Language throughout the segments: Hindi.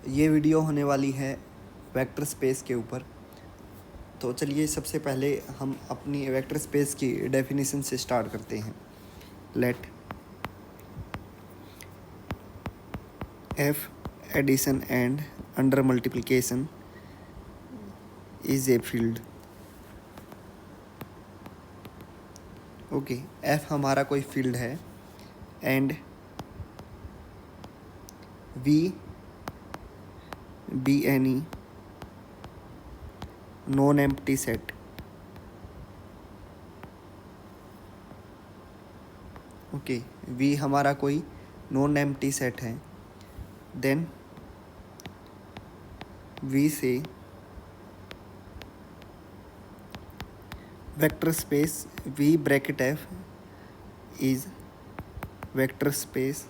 ये वीडियो होने वाली है वेक्टर स्पेस के ऊपर। तो चलिए सबसे पहले हम अपनी वेक्टर स्पेस की डेफिनेशन से स्टार्ट करते हैं। Let F addition and under multiplication is a field. Okay, F हमारा कोई फील्ड है and V be any non empty set. Okay, V हमारा कोई नॉन एम्प्टी सेट है, then V say vector space V bracket F is vector space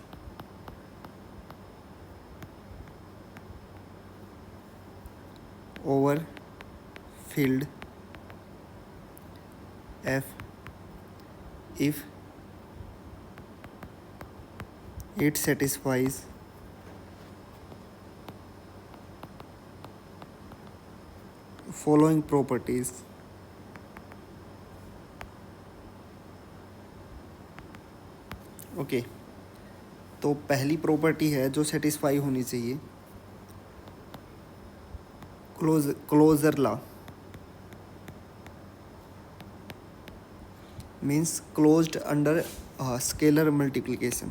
over field F if it satisfies following properties. Okay, तो पहली प्रॉपर्टी है जो सेटिस्फाई होनी चाहिए, closure law means closed under scalar multiplication,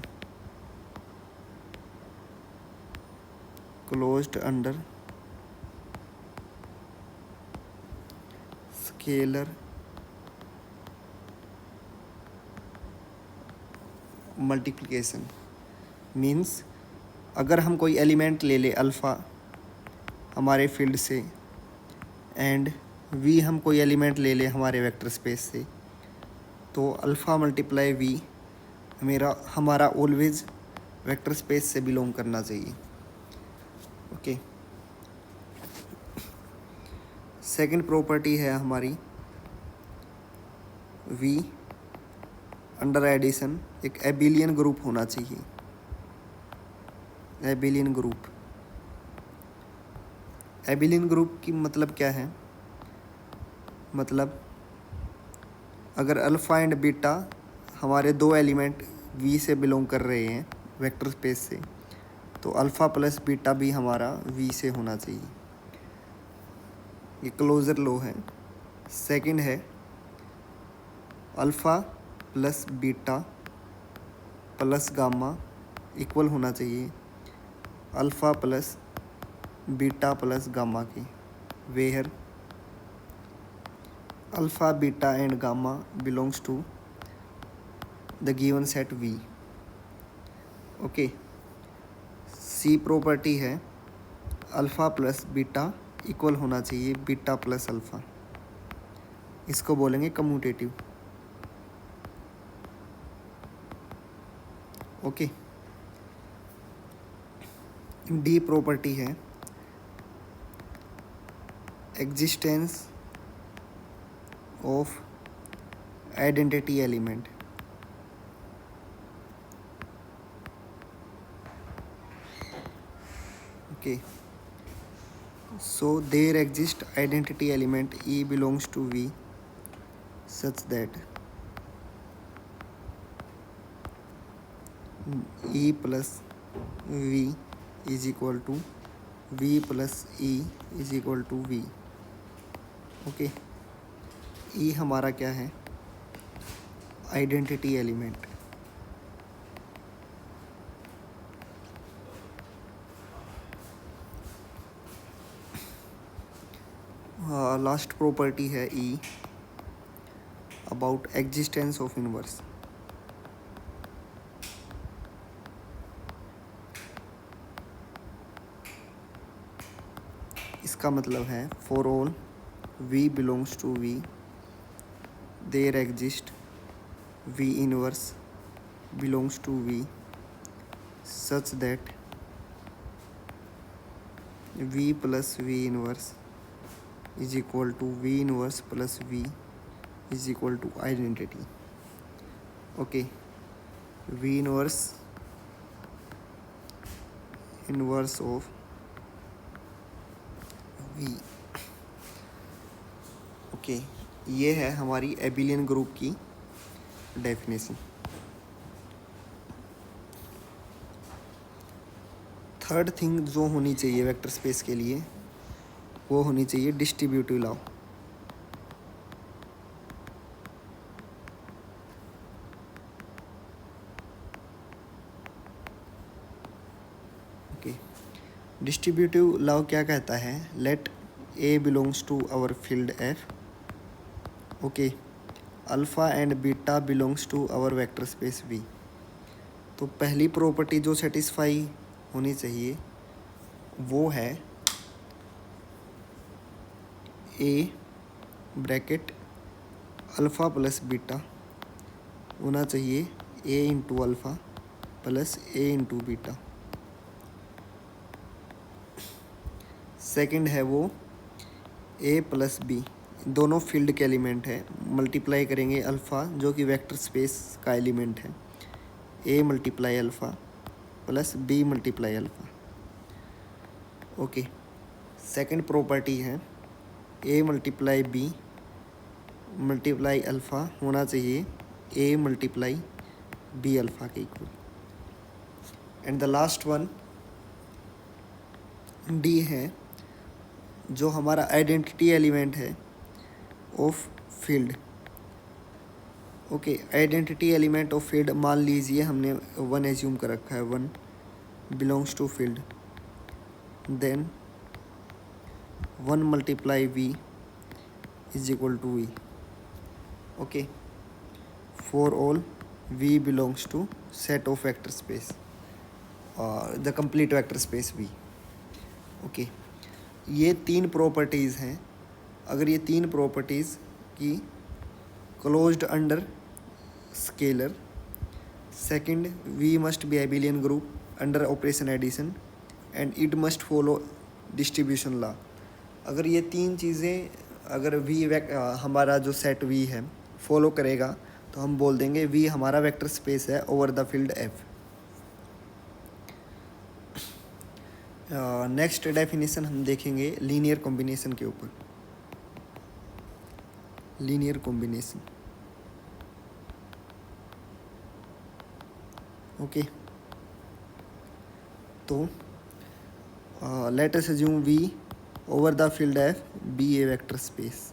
closed under scalar multiplication means अगर हम कोई एलिमेंट ले ले अल्फ़ा हमारे फील्ड से एंड वी हम कोई एलिमेंट ले ले हमारे वेक्टर स्पेस से, तो अल्फ़ा मल्टीप्लाई वी हमारा ऑलवेज वेक्टर स्पेस से बिलोंग करना चाहिए। ओके, सेकंड प्रॉपर्टी है हमारी वी अंडर एडिशन एक एबिलियन ग्रुप होना चाहिए। एबिलियन ग्रुप की मतलब क्या है, मतलब अगर अल्फ़ा एंड बीटा हमारे दो एलिमेंट वी से बिलोंग कर रहे हैं वेक्टर स्पेस से, तो अल्फ़ा प्लस बीटा भी हमारा वी से होना चाहिए। ये क्लोजर लॉ है। सेकंड है alpha plus beta plus gamma equal होना चाहिए alpha plus beta plus gamma की, where alpha beta and gamma belongs to the given set V. Okay, C property है अल्फ़ा प्लस बीटा इक्वल होना चाहिए बीटा प्लस अल्फ़ा, इसको बोलेंगे कम्यूटेटिव। ओके, डी प्रॉपर्टी है existence of identity element. Okay, so there exists identity element E belongs to V such that E plus V is equal to V plus E is equal to V। Okay, E हमारा क्या है, आइडेंटिटी एलिमेंट। लास्ट प्रॉपर्टी है E about existence of inverse. इसका मतलब है for all V belongs to V there exist V inverse belongs to V such that V plus V inverse is equal to V inverse plus V is equal to identity। okay, V inverse of V. Okay, ये है हमारी एबिलियन ग्रुप की डेफिनेशन। थर्ड थिंग जो होनी चाहिए वेक्टर स्पेस के लिए, वो होनी चाहिए distributive law. Okay, distributive law क्या कहता है? Let a belongs to our field F, okay, alpha and beta belongs to our vector space V. तो पहली प्रॉपर्टी जो सेटिस्फाई होनी चाहिए वो है a bracket alpha plus beta होना चाहिए a into alpha plus a into beta. Second है वो ए प्लस बी, दोनों फील्ड के एलिमेंट है, मल्टीप्लाई करेंगे अल्फ़ा जो कि वेक्टर स्पेस का एलिमेंट है, A multiply alpha plus B multiply alpha. Okay, second property है A multiply B multiply alpha होना चाहिए ए मल्टीप्लाई बी अल्फ़ा के equal. And the last one D है, जो हमारा आइडेंटिटी एलिमेंट है of field. Okay, identity element of field मान लीजिए हमने 1 एज्यूम कर रखा है, 1 belongs to field, then 1 multiply V is equal to V. Okay, for all V belongs to set of vector space और the complete vector space V. Okay, ये 3 प्रॉपर्टीज़ हैं। अगर ये 3 प्रॉपर्टीज़ की closed under scalar, second we must be abelian group under operation addition and it must follow distribution law. अगर ये 3 चीज़ें अगर वी हमारा जो सेट वी है फॉलो करेगा तो हम बोल देंगे वी हमारा वेक्टर स्पेस है over the field F. Next definition हम देखेंगे लीनियर कॉम्बिनेशन के ऊपर। लीनियर कॉम्बिनेशन, ओके, तो let us assume V over the field F be a vector space.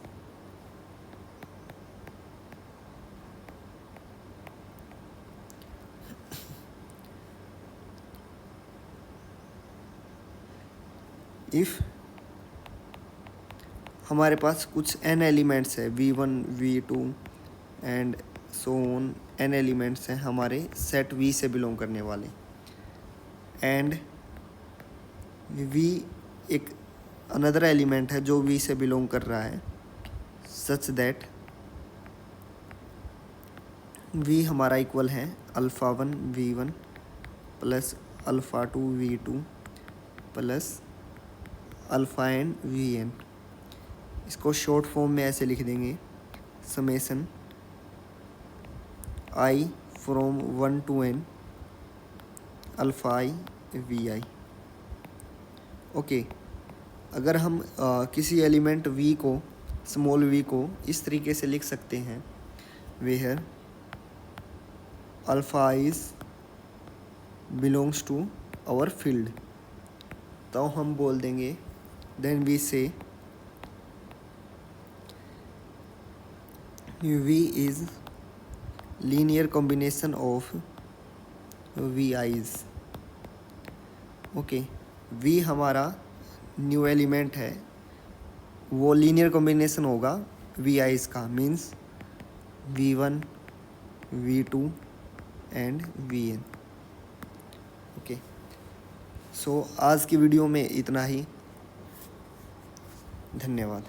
If हमारे पास कुछ n एलिमेंट्स है v1 v2 and so on, n elements हैं हमारे सेट v से बिलोंग करने वाले, एंड v एक अनदर एलिमेंट है जो v से बिलोंग कर रहा है, सच दैट v हमारा इक्वल है alpha 1 v1 plus alpha 2 v2 plus alpha N V N. इसको शॉर्ट फॉर्म में ऐसे लिख देंगे, summation I from 1 to n alpha I V I. Okay, अगर हम किसी एलिमेंट v को, स्मॉल v को इस तरीके से लिख सकते हैं, where alpha is belongs to our field, तो हम बोल देंगे then V say v is linear combination of vi's। Okay, v हमारा न्यू एलिमेंट है, वो लीनियर कॉम्बिनेशन होगा vi's का, means v1 v2 and vn। Okay, so आज की वीडियो में इतना ही, धन्यवाद।